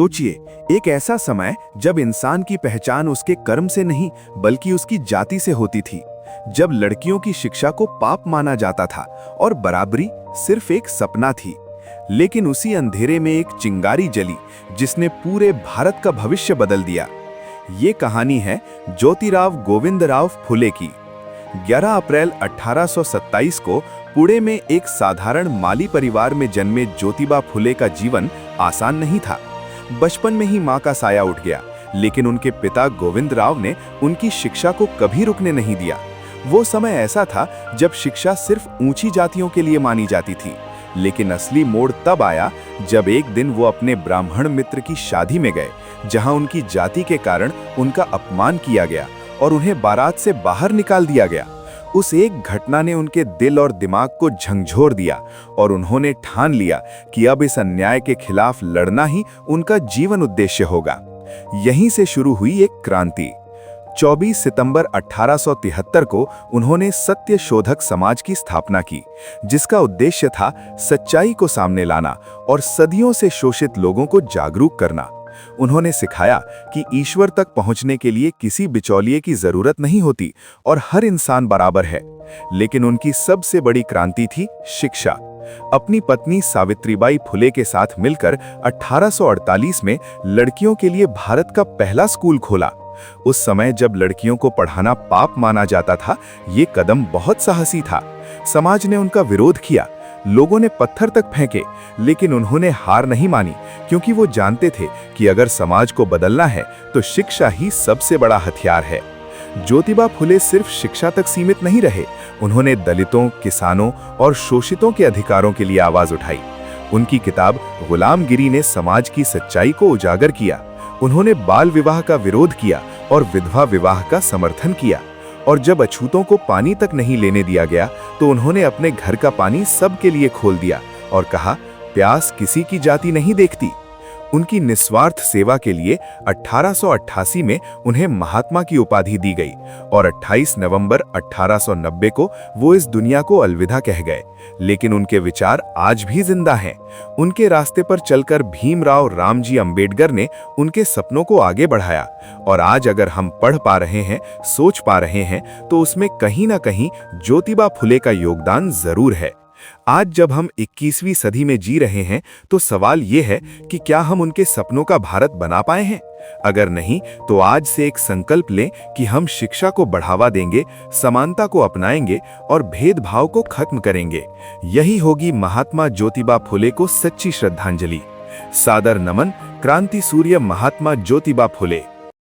सोचिए, एक ऐसा समय जब इंसान की पहचान उसके कर्म से नहीं बल्कि उसकी जाति से होती थी, जब लड़कियों की शिक्षा को पाप माना जाता था और बराबरी सिर्फ एक सपना थी। लेकिन उसी अंधेरे में एक चिंगारी जली जिसने पूरे भारत का भविष्य बदल दिया। ये कहानी है ज्योतिराव गोविंदराव फुले की। 11 अप्रैल 1827 को पुणे में एक साधारण माली परिवार में जन्मे ज्योतिबा फुले का जीवन आसान नहीं था। बचपन में ही मां का साया उठ गया, लेकिन उनके पिता गोविंदराव ने उनकी शिक्षा को कभी रुकने नहीं दिया। वो समय ऐसा था जब शिक्षा सिर्फ ऊंची जातियों के लिए मानी जाती थी, लेकिन असली मोड़ तब आया जब एक दिन वो अपने ब्राह्मण मित्र की शादी में गए, जहां उनकी जाति के कारण उनका अपमान किया गया और उन्हें बारात से बाहर निकाल दिया गया। उस एक घटना ने उनके दिल और दिमाग को झंझोर दिया और उन्होंने ठान लिया कि अब इस अन्याय के खिलाफ लड़ना ही उनका जीवन उद्देश्य होगा। यहीं से शुरू हुई एक क्रांति। 24 सितंबर 1873 को उन्होंने सत्य शोधक समाज की स्थापना की, जिसका उद्देश्य था सच्चाई को सामने लाना और सदियों से शोषित लोगों को जागरूक करना। उन्होंने सिखाया कि ईश्वर तक पहुंचने के लिए किसी बिचौलिए की जरूरत नहीं होती और हर इंसान बराबर है। लेकिन उनकी सबसे बड़ी क्रांति थी शिक्षा। अपनी पत्नी सावित्रीबाई फुले के साथ मिलकर 1848 में लड़कियों के लिए भारत का पहला स्कूल खोला। उस समय जब लड़कियों को पढ़ाना पाप माना जाता था, ये कदम बहुत साहसी था। समाज ने उनका विरोध किया, लोगों ने पत्थर तक फेंके, लेकिन उन्होंने हार नहीं मानी, क्योंकि वो जानते थे कि अगर समाज को बदलना है तो शिक्षा ही सबसे बड़ा हथियार है। ज्योतिबा फुले सिर्फ शिक्षा तक सीमित नहीं रहे, उन्होंने दलितों, किसानों और शोषितों के अधिकारों के लिए आवाज उठाई। उनकी किताब गुलामगिरी ने समाज की सच्चाई को उजागर किया। उन्होंने बाल विवाह का विरोध किया और विधवा विवाह का समर्थन किया। और जब अछूतों को पानी तक नहीं लेने दिया गया, तो उन्होंने अपने घर का पानी सबके लिए खोल दिया और कहा, प्यास किसी की जाति नहीं देखती। उनकी निस्वार्थ सेवा के लिए 1888 में उन्हें महात्मा की उपाधि दी गई और 28 नवंबर 1890 को वो इस दुनिया को अलविदा कह गए। लेकिन उनके विचार आज भी जिंदा हैं। उनके रास्ते पर चलकर भीमराव रामजी अंबेडकर ने उनके सपनों को आगे बढ़ाया और आज अगर हम पढ़ पा रहे हैं, सोच पा रहे हैं, तो उसमें कहीं ना कहीं ज्योतिबा फुले का योगदान जरूर है। आज जब हम 21वीं सदी में जी रहे हैं, तो सवाल ये है कि क्या हम उनके सपनों का भारत बना पाए हैं? अगर नहीं, तो आज से एक संकल्प लें कि हम शिक्षा को बढ़ावा देंगे, समानता को अपनाएंगे और भेदभाव को खत्म करेंगे। यही होगी महात्मा ज्योतिबा फुले को सच्ची श्रद्धांजलि। सादर नमन, क्रांति सूर्य महात्मा ज्योतिबा फुले।